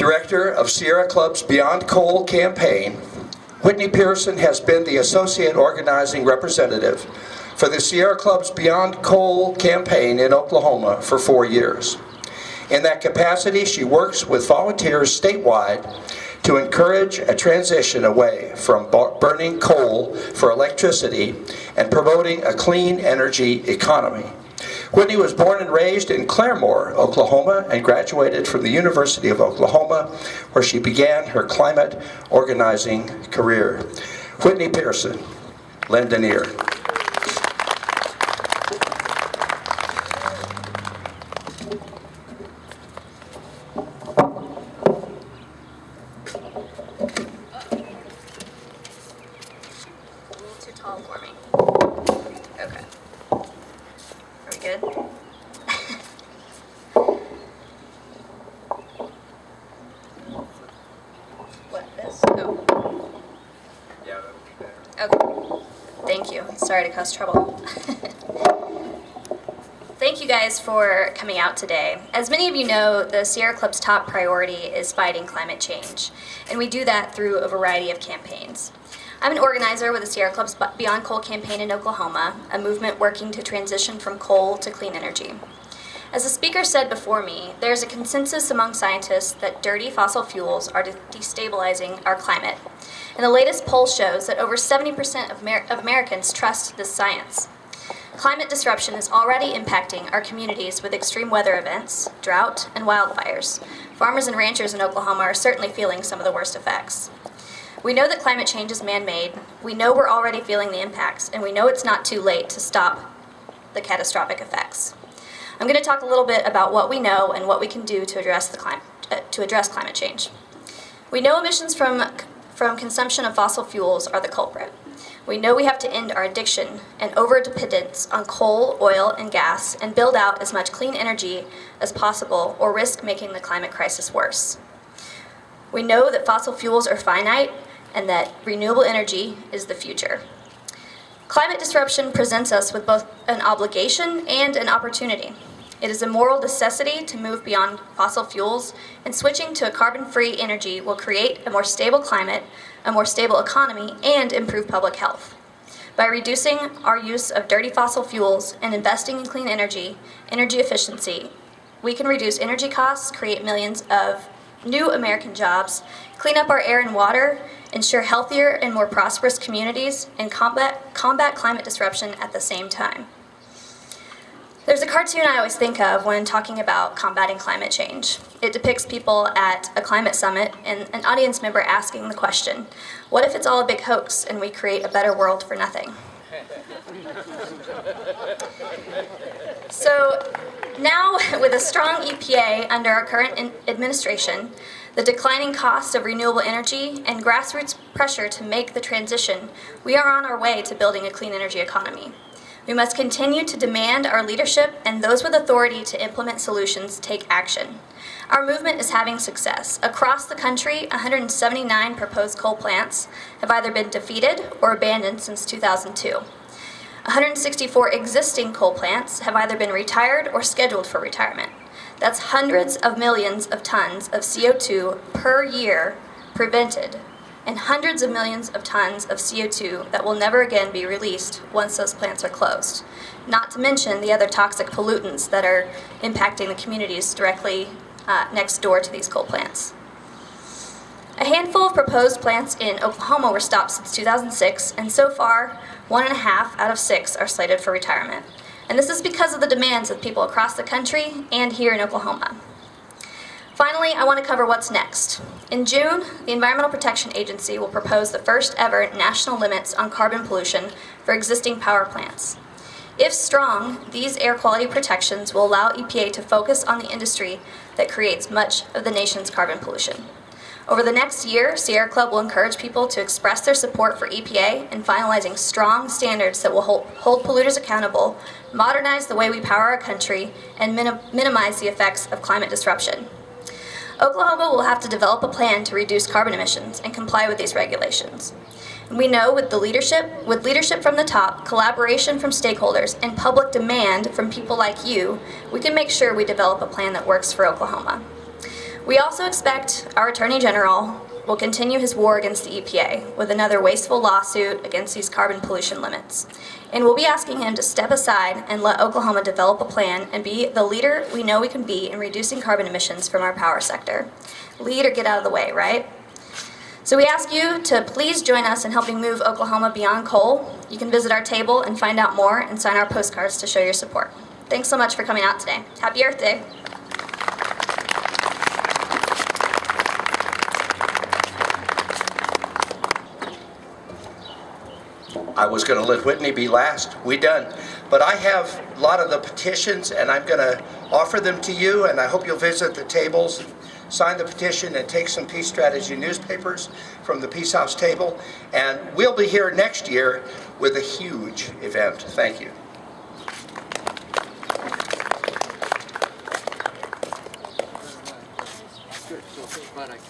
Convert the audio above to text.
Director of Sierra Club's Beyond Coal campaign, Whitney Pearson has been the Associate Organizing Representative for the Sierra Club's Beyond Coal campaign in Oklahoma for 4 years. In that capacity, she works with volunteers statewide to encourage a transition away from burning coal for electricity and promoting a clean energy economy. Whitney was born and raised in Claremore, Oklahoma, and graduated from the University of Oklahoma, where she began her climate organizing career. Whitney Pearson, lend an ear. Sorry to cause trouble. Thank you guys for coming out today. As many of you know, the Sierra Club's top priority is fighting climate change, and we do that through a variety of campaigns. I'm an organizer with the Sierra Club's Beyond Coal campaign in Oklahoma, a movement working to transition from coal to clean energy. As the speaker said before me, there's a consensus among scientists that dirty fossil fuels are destabilizing our climate. And the latest poll shows that over 70% of Americans trust this science. Climate disruption is already impacting our communities with extreme weather events, drought, and wildfires. Farmers and ranchers in Oklahoma are certainly feeling some of the worst effects. We know that climate change is man-made, we know we're already feeling the impacts, and we know it's not too late to stop the catastrophic effects. I'm going to talk a little bit about what we know and what we can do to address climate change. We know emissions from consumption of fossil fuels are the culprit. We know we have to end our addiction and over-dependence on coal, oil, and gas and build out as much clean energy as possible or risk making the climate crisis worse. We know that fossil fuels are finite and that renewable energy is the future. Climate disruption presents us with both an obligation and an opportunity. It is a moral necessity to move beyond fossil fuels, and switching to a carbon-free energy will create a more stable climate, a more stable economy, and improve public health. By reducing our use of dirty fossil fuels and investing in clean energy efficiency, we can reduce energy costs, create millions of new American jobs, clean up our air and water, ensure healthier and more prosperous communities, and combat climate disruption at the same time. There's a cartoon I always think of when talking about combating climate change. It depicts people at a climate summit and an audience member asking the question, what if it's all a big hoax and we create a better world for nothing? So now, with a strong EPA under our current administration, the declining cost of renewable energy, and grassroots pressure to make the transition, we are on our way to building a clean energy economy. We must continue to demand our leadership and those with authority to implement solutions take action. Our movement is having success. Across the country, 179 proposed coal plants have either been defeated or abandoned since 2002. 164 existing coal plants have either been retired or scheduled for retirement. That's hundreds of millions of tons of CO2 per year prevented, and hundreds of millions of tons of CO2 that will never again be released once those plants are closed. Not to mention the other toxic pollutants that are impacting the communities directly next door to these coal plants. A handful of proposed plants in Oklahoma were stopped since 2006, and so far, 1.5 out of 6 are slated for retirement. And this is because of the demands of people across the country and here in Oklahoma. Finally, I want to cover what's next. In June, the Environmental Protection Agency will propose the first ever national limits on carbon pollution for existing power plants. If strong, these air quality protections will allow EPA to focus on the industry that creates much of the nation's carbon pollution. Over the next year, Sierra Club will encourage people to express their support for EPA in finalizing strong standards that will hold polluters accountable, modernize the way we power our country, and minimize the effects of climate disruption. Oklahoma will have to develop a plan to reduce carbon emissions and comply with these regulations. And we know with leadership from the top, collaboration from stakeholders, and public demand from people like you, we can make sure we develop a plan that works for Oklahoma. We also expect our Attorney General will continue his war against the EPA with another wasteful lawsuit against these carbon pollution limits. And we'll be asking him to step aside and let Oklahoma develop a plan and be the leader we know we can be in reducing carbon emissions from our power sector. Lead or get out of the way, right? So we ask you to please join us in helping move Oklahoma beyond coal. You can visit our table and find out more and sign our postcards to show your support. Thanks so much for coming out today. Happy Earth Day. I was going to let Whitney be last. We done. But I have a lot of the petitions, and I'm going to offer them to you, and I hope you'll visit the tables, sign the petition, and take some Peace Strategy newspapers from the Peace House table. And we'll be here next year with a huge event. Thank you. Good, so, but I can't.